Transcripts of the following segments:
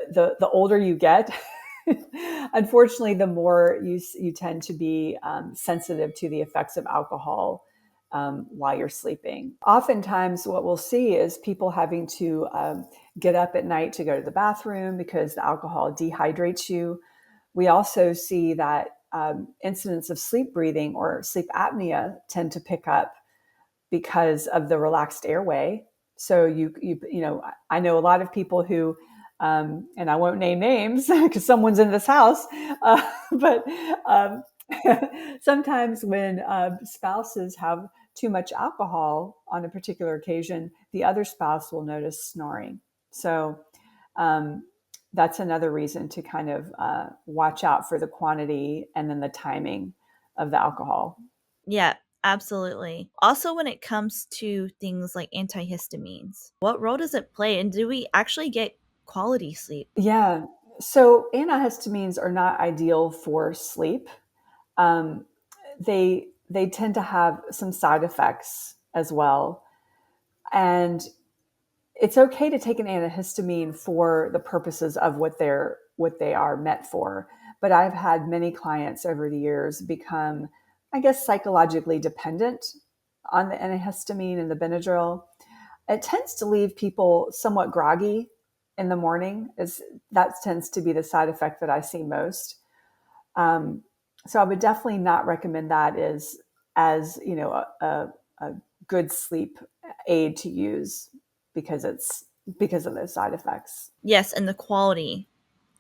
the older you get, unfortunately, the more you tend to be sensitive to the effects of alcohol while you're sleeping. Oftentimes, what we'll see is people having to get up at night to go to the bathroom because the alcohol dehydrates you. We also see that incidents of sleep breathing or sleep apnea tend to pick up because of the relaxed airway. So I know a lot of people who, and I won't name names because someone's in this house, but sometimes when spouses have too much alcohol on a particular occasion, the other spouse will notice snoring. So that's another reason to kind of watch out for the quantity and then the timing of the alcohol. Yeah, absolutely. Also, when it comes to things like antihistamines, what role does it play? And do we actually get quality sleep? Yeah. So antihistamines are not ideal for sleep. Um, they tend to have some side effects as well, and it's okay to take an antihistamine for the purposes of what they are meant for. But I've had many clients over the years become, I guess, psychologically dependent on the antihistamine and the Benadryl. It tends to leave people somewhat groggy in the morning. That tends to be the side effect that I see most. Um, so I would definitely not recommend that as a good sleep aid to use because of those side effects. Yes, and the quality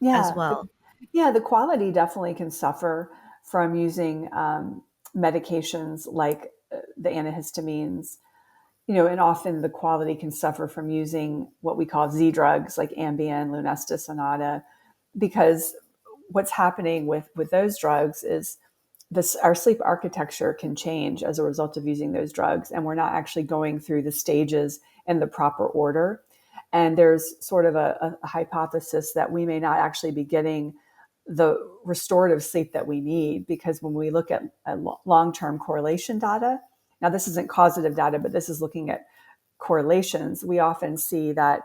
as Yeah, well. the quality definitely can suffer from using medications like the antihistamines, and often the quality can suffer from using what we call Z drugs like Ambien, Lunesta, Sonata, because what's happening with those drugs is our sleep architecture can change as a result of using those drugs, and we're not actually going through the stages in the proper order. And there's sort of a hypothesis that we may not actually be getting the restorative sleep that we need, because when we look at long-term correlation data, now this isn't causative data, but this is looking at correlations, we often see that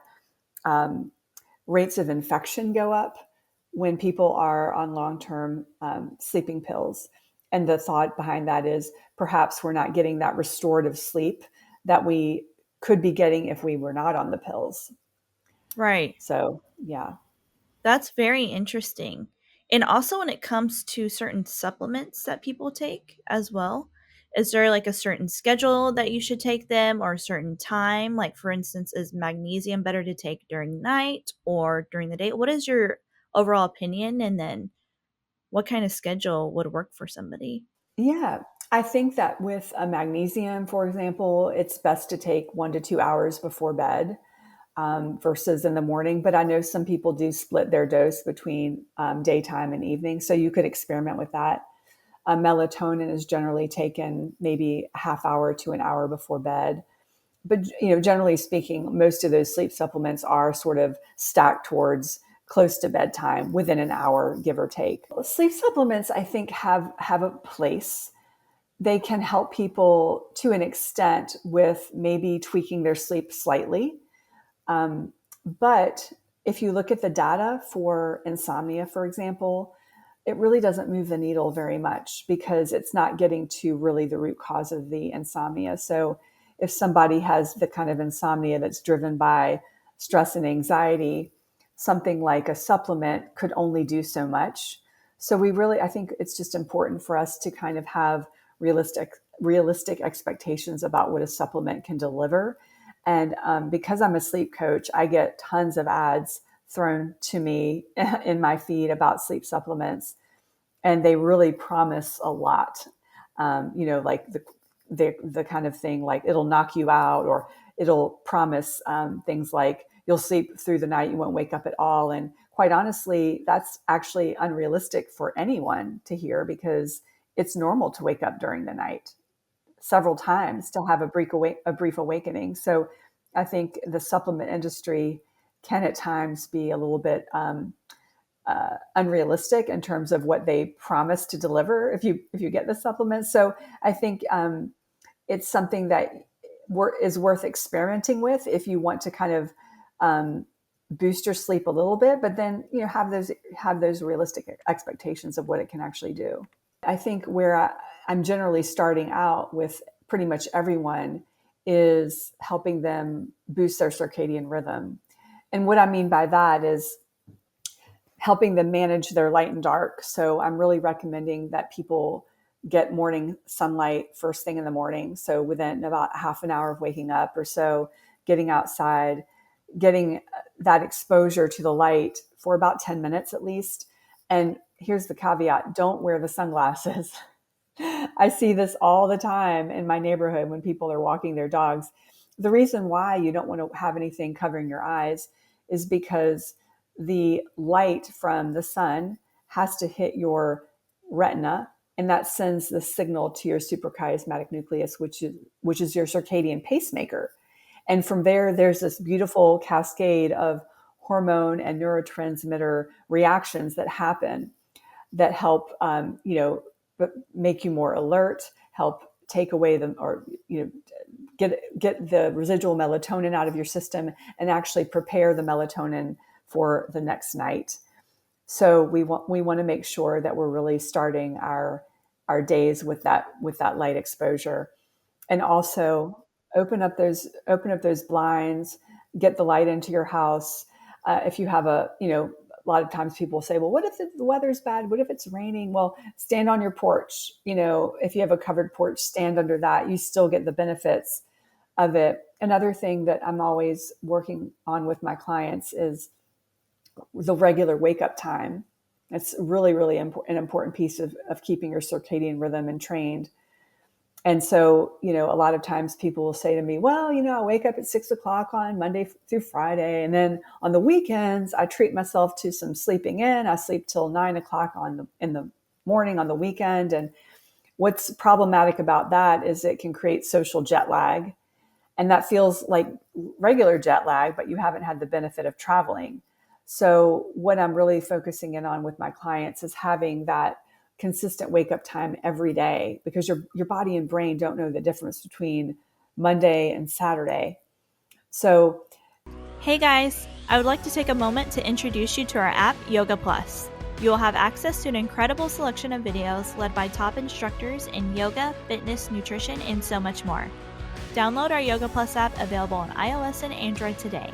um, rates of infection go up when people are on long-term sleeping pills. And the thought behind that is perhaps we're not getting that restorative sleep that we could be getting if we were not on the pills. Right. So, yeah. That's very interesting. And also, when it comes to certain supplements that people take as well, is there like a certain schedule that you should take them or a certain time? Like, for instance, is magnesium better to take during night or during the day? What is your overall opinion? And then what kind of schedule would work for somebody? Yeah. I think that with a magnesium, for example, it's best to take 1 to 2 hours before bed versus in the morning. But I know some people do split their dose between daytime and evening. So you could experiment with that. Melatonin is generally taken maybe a half hour to an hour before bed. But generally speaking, most of those sleep supplements are sort of stacked towards close to bedtime, within an hour, give or take. Sleep supplements, I think, have a place. They can help people to an extent with maybe tweaking their sleep slightly. But if you look at the data for insomnia, for example, it really doesn't move the needle very much because it's not getting to really the root cause of the insomnia. So if somebody has the kind of insomnia that's driven by stress and anxiety, something like a supplement could only do so much. So I think it's just important for us to kind of have realistic expectations about what a supplement can deliver. And because I'm a sleep coach, I get tons of ads thrown to me in my feed about sleep supplements, and they really promise a lot. Like the kind of thing like it'll knock you out, or it'll promise things like you'll sleep through the night, you won't wake up at all. And quite honestly, that's actually unrealistic for anyone to hear, because it's normal to wake up during the night several times to have a brief awakening. So I think the supplement industry can at times be a little bit unrealistic in terms of what they promise to deliver if you get the supplements. So I think it's something that is worth experimenting with if you want to kind of boost your sleep a little bit, but then, have those realistic expectations of what it can actually do. I think where I'm generally starting out with pretty much everyone is helping them boost their circadian rhythm. And what I mean by that is helping them manage their light and dark. So I'm really recommending that people get morning sunlight first thing in the morning. So within about half an hour of waking up or so, getting outside, getting that exposure to the light for about 10 minutes at least. And here's the caveat: don't wear the sunglasses. I see this all the time in my neighborhood when people are walking their dogs. The reason why you don't want to have anything covering your eyes is because the light from the sun has to hit your retina, and that sends the signal to your suprachiasmatic nucleus, which is your circadian pacemaker. And from there, there's this beautiful cascade of hormone and neurotransmitter reactions that happen that help, make you more alert, help take away get the residual melatonin out of your system, and actually prepare the melatonin for the next night. So we want to make sure that we're really starting our days with that light exposure, and also open up those blinds, get the light into your house. If you have a lot of times people say, well, what if the weather's bad? What if it's raining? Well, stand on your porch. If you have a covered porch, stand under that. You still get the benefits of it. Another thing that I'm always working on with my clients is the regular wake up time. It's really, really an important piece of keeping your circadian rhythm entrained. And so, a lot of times people will say to me, well, I wake up at 6 o'clock on Monday through Friday. And then on the weekends, I treat myself to some sleeping in. I sleep till 9 o'clock in the morning on the weekend. And what's problematic about that is it can create social jet lag. And that feels like regular jet lag, but you haven't had the benefit of traveling. So what I'm really focusing in on with my clients is having that consistent wake up time every day, because your body and brain don't know the difference between Monday and Saturday. So, hey guys, I would like to take a moment to introduce you to our app, Yoga Plus. You will have access to an incredible selection of videos led by top instructors in yoga, fitness, nutrition, and so much more. Download our Yoga Plus app, available on iOS and Android today.